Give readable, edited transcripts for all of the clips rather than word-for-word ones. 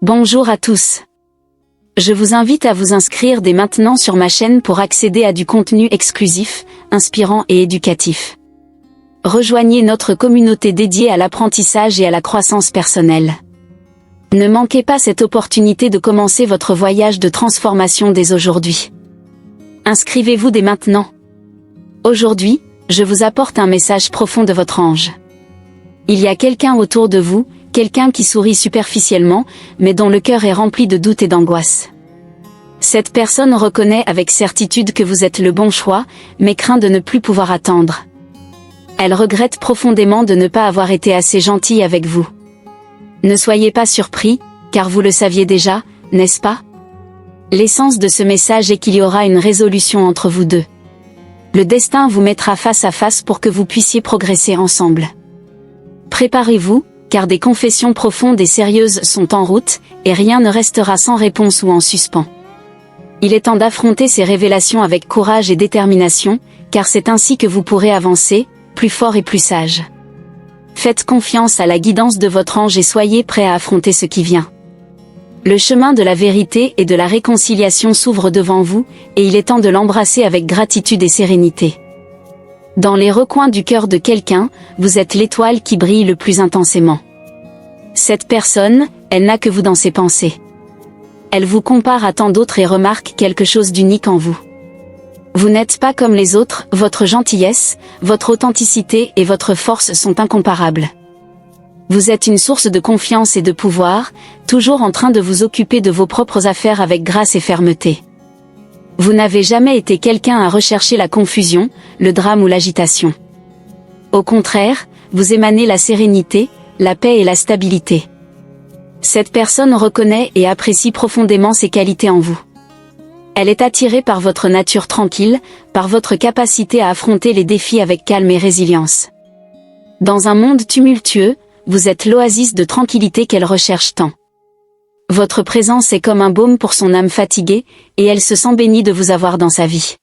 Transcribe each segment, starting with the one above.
Bonjour à tous. Je vous invite à vous inscrire dès maintenant sur ma chaîne pour accéder à du contenu exclusif, inspirant et éducatif. Rejoignez notre communauté dédiée à l'apprentissage et à la croissance personnelle. Ne manquez pas cette opportunité de commencer votre voyage de transformation dès aujourd'hui. Inscrivez-vous dès maintenant. Aujourd'hui, je vous apporte un message profond de votre ange. Il y a quelqu'un autour de vous, quelqu'un qui sourit superficiellement, mais dont le cœur est rempli de doutes et d'angoisse. Cette personne reconnaît avec certitude que vous êtes le bon choix, mais craint de ne plus pouvoir attendre. Elle regrette profondément de ne pas avoir été assez gentille avec vous. Ne soyez pas surpris, car vous le saviez déjà, n'est-ce pas? L'essence de ce message est qu'il y aura une résolution entre vous deux. Le destin vous mettra face à face pour que vous puissiez progresser ensemble. Préparez-vous, car des confessions profondes et sérieuses sont en route, et rien ne restera sans réponse ou en suspens. Il est temps d'affronter ces révélations avec courage et détermination, car c'est ainsi que vous pourrez avancer, plus fort et plus sage. Faites confiance à la guidance de votre ange et soyez prêts à affronter ce qui vient. Le chemin de la vérité et de la réconciliation s'ouvre devant vous, et il est temps de l'embrasser avec gratitude et sérénité. Dans les recoins du cœur de quelqu'un, vous êtes l'étoile qui brille le plus intensément. Cette personne, elle n'a que vous dans ses pensées. Elle vous compare à tant d'autres et remarque quelque chose d'unique en vous. Vous n'êtes pas comme les autres, votre gentillesse, votre authenticité et votre force sont incomparables. Vous êtes une source de confiance et de pouvoir, toujours en train de vous occuper de vos propres affaires avec grâce et fermeté. Vous n'avez jamais été quelqu'un à rechercher la confusion, le drame ou l'agitation. Au contraire, vous émanez la sérénité, la paix et la stabilité. Cette personne reconnaît et apprécie profondément ces qualités en vous. Elle est attirée par votre nature tranquille, par votre capacité à affronter les défis avec calme et résilience. Dans un monde tumultueux, vous êtes l'oasis de tranquillité qu'elle recherche tant. Votre présence est comme un baume pour son âme fatiguée, et elle se sent bénie de vous avoir dans sa vie.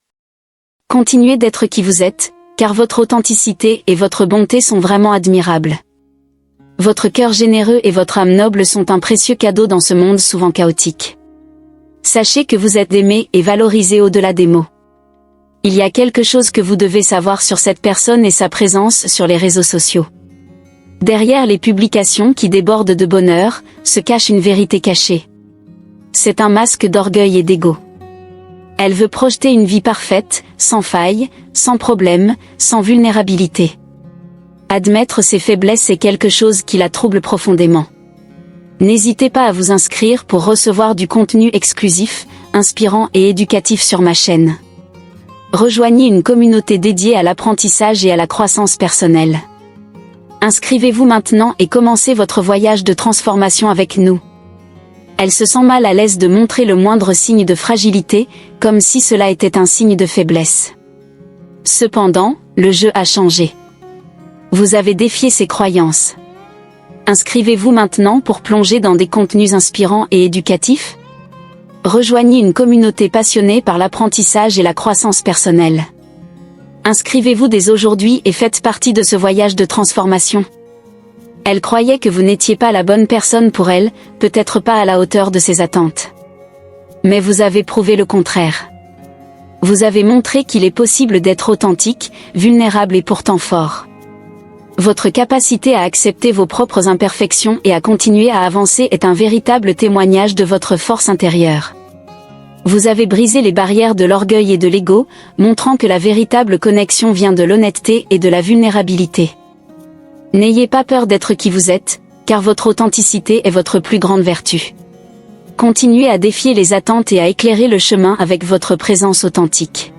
Continuez d'être qui vous êtes, car votre authenticité et votre bonté sont vraiment admirables. Votre cœur généreux et votre âme noble sont un précieux cadeau dans ce monde souvent chaotique. Sachez que vous êtes aimé et valorisé au-delà des mots. Il y a quelque chose que vous devez savoir sur cette personne et sa présence sur les réseaux sociaux. Derrière les publications qui débordent de bonheur, se cache une vérité cachée. C'est un masque d'orgueil et d'ego. Elle veut projeter une vie parfaite, sans faille, sans problème, sans vulnérabilité. Admettre ses faiblesses est quelque chose qui la trouble profondément. N'hésitez pas à vous inscrire pour recevoir du contenu exclusif, inspirant et éducatif sur ma chaîne. Rejoignez une communauté dédiée à l'apprentissage et à la croissance personnelle. Inscrivez-vous maintenant et commencez votre voyage de transformation avec nous. Elle se sent mal à l'aise de montrer le moindre signe de fragilité, comme si cela était un signe de faiblesse. Cependant, le jeu a changé. Vous avez défié ses croyances. Inscrivez-vous maintenant pour plonger dans des contenus inspirants et éducatifs. Rejoignez une communauté passionnée par l'apprentissage et la croissance personnelle. Inscrivez-vous dès aujourd'hui et faites partie de ce voyage de transformation. Elle croyait que vous n'étiez pas la bonne personne pour elle, peut-être pas à la hauteur de ses attentes. Mais vous avez prouvé le contraire. Vous avez montré qu'il est possible d'être authentique, vulnérable et pourtant fort. Votre capacité à accepter vos propres imperfections et à continuer à avancer est un véritable témoignage de votre force intérieure. Vous avez brisé les barrières de l'orgueil et de l'ego, montrant que la véritable connexion vient de l'honnêteté et de la vulnérabilité. N'ayez pas peur d'être qui vous êtes, car votre authenticité est votre plus grande vertu. Continuez à défier les attentes et à éclairer le chemin avec votre présence authentique.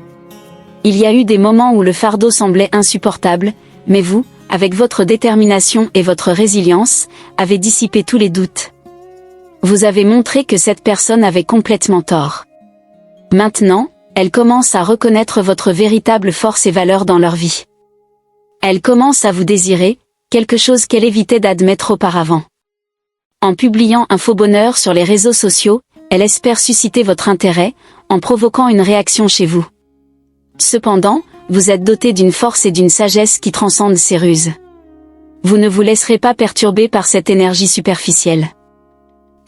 Il y a eu des moments où le fardeau semblait insupportable, mais vous, avec votre détermination et votre résilience, avez dissipé tous les doutes. Vous avez montré que cette personne avait complètement tort. Maintenant, elle commence à reconnaître votre véritable force et valeur dans leur vie. Elle commence à vous désirer, quelque chose qu'elle évitait d'admettre auparavant. En publiant un faux bonheur sur les réseaux sociaux, elle espère susciter votre intérêt, en provoquant une réaction chez vous. Cependant, vous êtes doté d'une force et d'une sagesse qui transcendent ces ruses. Vous ne vous laisserez pas perturber par cette énergie superficielle.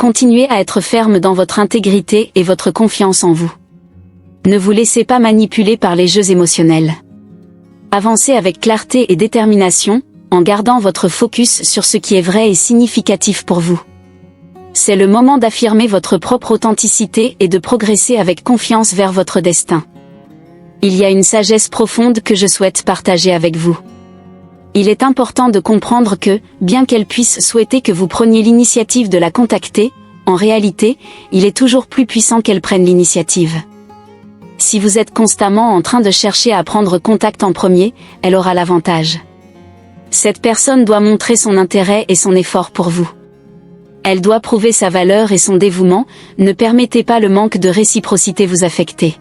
Continuez à être ferme dans votre intégrité et votre confiance en vous. Ne vous laissez pas manipuler par les jeux émotionnels. Avancez avec clarté et détermination, en gardant votre focus sur ce qui est vrai et significatif pour vous. C'est le moment d'affirmer votre propre authenticité et de progresser avec confiance vers votre destin. Il y a une sagesse profonde que je souhaite partager avec vous. Il est important de comprendre que, bien qu'elle puisse souhaiter que vous preniez l'initiative de la contacter, en réalité, il est toujours plus puissant qu'elle prenne l'initiative. Si vous êtes constamment en train de chercher à prendre contact en premier, elle aura l'avantage. Cette personne doit montrer son intérêt et son effort pour vous. Elle doit prouver sa valeur et son dévouement, ne permettez pas le manque de réciprocité vous affecter.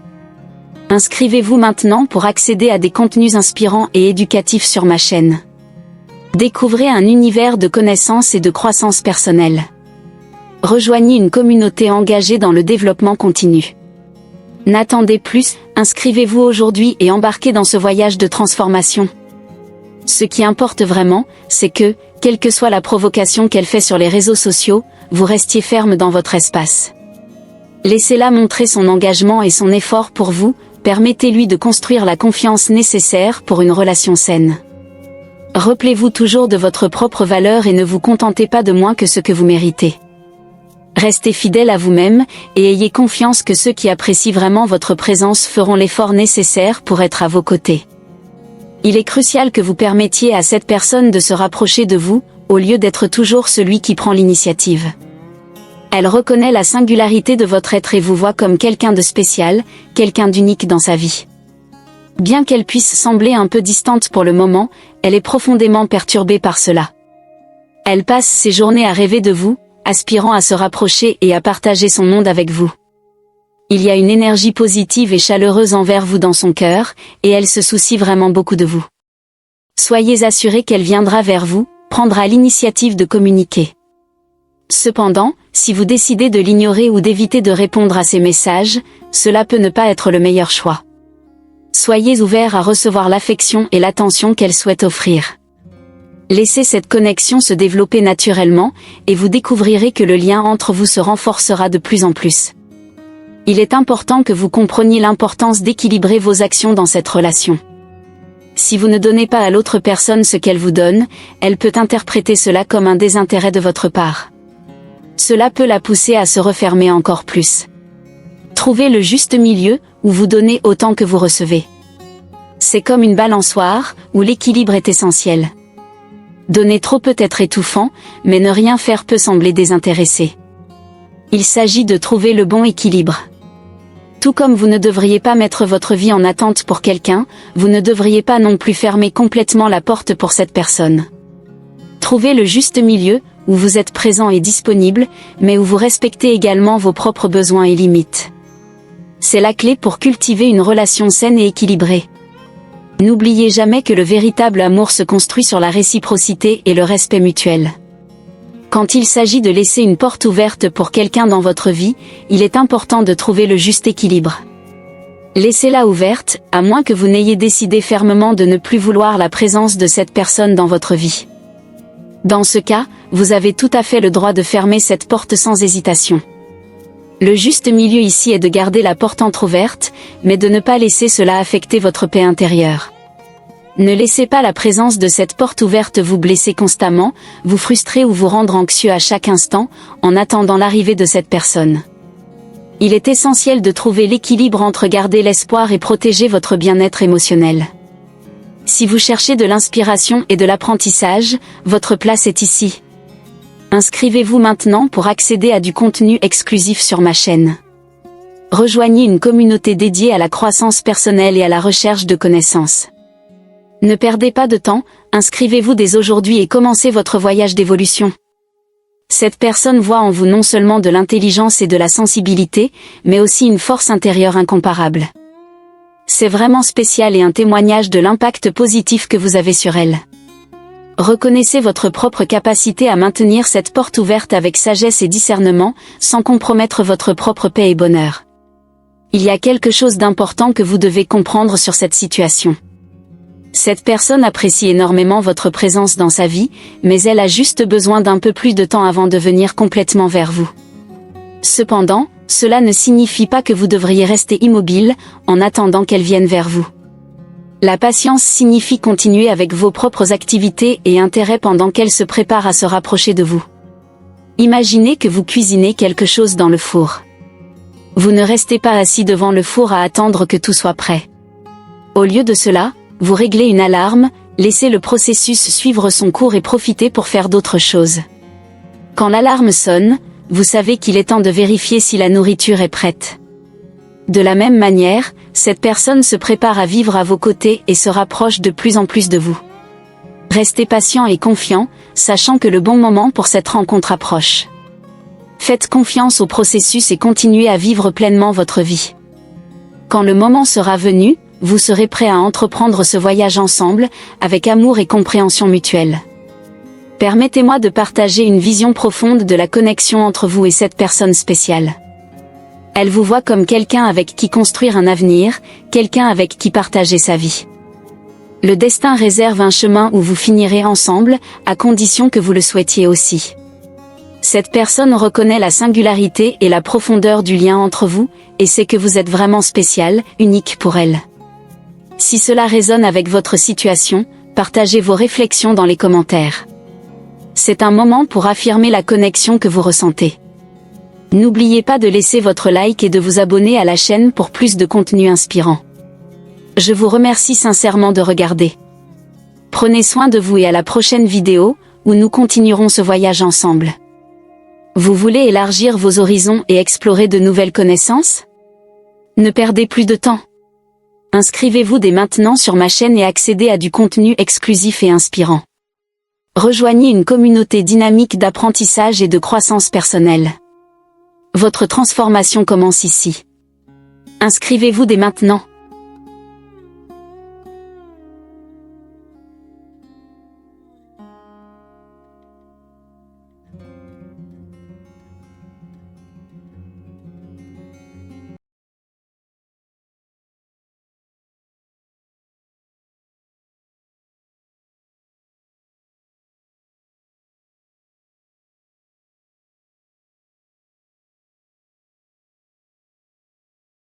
Inscrivez-vous maintenant pour accéder à des contenus inspirants et éducatifs sur ma chaîne. Découvrez un univers de connaissances et de croissance personnelle. Rejoignez une communauté engagée dans le développement continu. N'attendez plus, inscrivez-vous aujourd'hui et embarquez dans ce voyage de transformation. Ce qui importe vraiment, c'est que, quelle que soit la provocation qu'elle fait sur les réseaux sociaux, vous restiez ferme dans votre espace. Laissez-la montrer son engagement et son effort pour vous, permettez-lui de construire la confiance nécessaire pour une relation saine. Rappelez-vous toujours de votre propre valeur et ne vous contentez pas de moins que ce que vous méritez. Restez fidèle à vous-même, et ayez confiance que ceux qui apprécient vraiment votre présence feront l'effort nécessaire pour être à vos côtés. Il est crucial que vous permettiez à cette personne de se rapprocher de vous, au lieu d'être toujours celui qui prend l'initiative. Elle reconnaît la singularité de votre être et vous voit comme quelqu'un de spécial, quelqu'un d'unique dans sa vie. Bien qu'elle puisse sembler un peu distante pour le moment, elle est profondément perturbée par cela. Elle passe ses journées à rêver de vous, aspirant à se rapprocher et à partager son monde avec vous. Il y a une énergie positive et chaleureuse envers vous dans son cœur, et elle se soucie vraiment beaucoup de vous. Soyez assurés qu'elle viendra vers vous, prendra l'initiative de communiquer. Cependant, si vous décidez de l'ignorer ou d'éviter de répondre à ses messages, cela peut ne pas être le meilleur choix. Soyez ouverts à recevoir l'affection et l'attention qu'elle souhaite offrir. Laissez cette connexion se développer naturellement, et vous découvrirez que le lien entre vous se renforcera de plus en plus. Il est important que vous compreniez l'importance d'équilibrer vos actions dans cette relation. Si vous ne donnez pas à l'autre personne ce qu'elle vous donne, elle peut interpréter cela comme un désintérêt de votre part. Cela peut la pousser à se refermer encore plus. Trouvez le juste milieu, où vous donnez autant que vous recevez. C'est comme une balançoire, où l'équilibre est essentiel. Donner trop peut être étouffant, mais ne rien faire peut sembler désintéressé. Il s'agit de trouver le bon équilibre. Tout comme vous ne devriez pas mettre votre vie en attente pour quelqu'un, vous ne devriez pas non plus fermer complètement la porte pour cette personne. Trouvez le juste milieu, où vous êtes présent et disponible, mais où vous respectez également vos propres besoins et limites. C'est la clé pour cultiver une relation saine et équilibrée. N'oubliez jamais que le véritable amour se construit sur la réciprocité et le respect mutuel. Quand il s'agit de laisser une porte ouverte pour quelqu'un dans votre vie, il est important de trouver le juste équilibre. Laissez-la ouverte, à moins que vous n'ayez décidé fermement de ne plus vouloir la présence de cette personne dans votre vie. Dans ce cas, vous avez tout à fait le droit de fermer cette porte sans hésitation. Le juste milieu ici est de garder la porte entrouverte, mais de ne pas laisser cela affecter votre paix intérieure. Ne laissez pas la présence de cette porte ouverte vous blesser constamment, vous frustrer ou vous rendre anxieux à chaque instant, en attendant l'arrivée de cette personne. Il est essentiel de trouver l'équilibre entre garder l'espoir et protéger votre bien-être émotionnel. Si vous cherchez de l'inspiration et de l'apprentissage, votre place est ici. Inscrivez-vous maintenant pour accéder à du contenu exclusif sur ma chaîne. Rejoignez une communauté dédiée à la croissance personnelle et à la recherche de connaissances. Ne perdez pas de temps, inscrivez-vous dès aujourd'hui et commencez votre voyage d'évolution. Cette personne voit en vous non seulement de l'intelligence et de la sensibilité, mais aussi une force intérieure incomparable. C'est vraiment spécial et un témoignage de l'impact positif que vous avez sur elle. Reconnaissez votre propre capacité à maintenir cette porte ouverte avec sagesse et discernement, sans compromettre votre propre paix et bonheur. Il y a quelque chose d'important que vous devez comprendre sur cette situation. Cette personne apprécie énormément votre présence dans sa vie, mais elle a juste besoin d'un peu plus de temps avant de venir complètement vers vous. Cependant, cela ne signifie pas que vous devriez rester immobile, en attendant qu'elles viennent vers vous. La patience signifie continuer avec vos propres activités et intérêts pendant qu'elles se préparent à se rapprocher de vous. Imaginez que vous cuisinez quelque chose dans le four. Vous ne restez pas assis devant le four à attendre que tout soit prêt. Au lieu de cela, vous réglez une alarme, laissez le processus suivre son cours et profitez pour faire d'autres choses. Quand l'alarme sonne, vous savez qu'il est temps de vérifier si la nourriture est prête. De la même manière, cette personne se prépare à vivre à vos côtés et se rapproche de plus en plus de vous. Restez patient et confiant, sachant que le bon moment pour cette rencontre approche. Faites confiance au processus et continuez à vivre pleinement votre vie. Quand le moment sera venu, vous serez prêt à entreprendre ce voyage ensemble, avec amour et compréhension mutuelle. Permettez-moi de partager une vision profonde de la connexion entre vous et cette personne spéciale. Elle vous voit comme quelqu'un avec qui construire un avenir, quelqu'un avec qui partager sa vie. Le destin réserve un chemin où vous finirez ensemble, à condition que vous le souhaitiez aussi. Cette personne reconnaît la singularité et la profondeur du lien entre vous, et sait que vous êtes vraiment spécial, unique pour elle. Si cela résonne avec votre situation, partagez vos réflexions dans les commentaires. C'est un moment pour affirmer la connexion que vous ressentez. N'oubliez pas de laisser votre like et de vous abonner à la chaîne pour plus de contenu inspirant. Je vous remercie sincèrement de regarder. Prenez soin de vous et à la prochaine vidéo, où nous continuerons ce voyage ensemble. Vous voulez élargir vos horizons et explorer de nouvelles connaissances? Ne perdez plus de temps. Inscrivez-vous dès maintenant sur ma chaîne et accédez à du contenu exclusif et inspirant. Rejoignez une communauté dynamique d'apprentissage et de croissance personnelle. Votre transformation commence ici. Inscrivez-vous dès maintenant.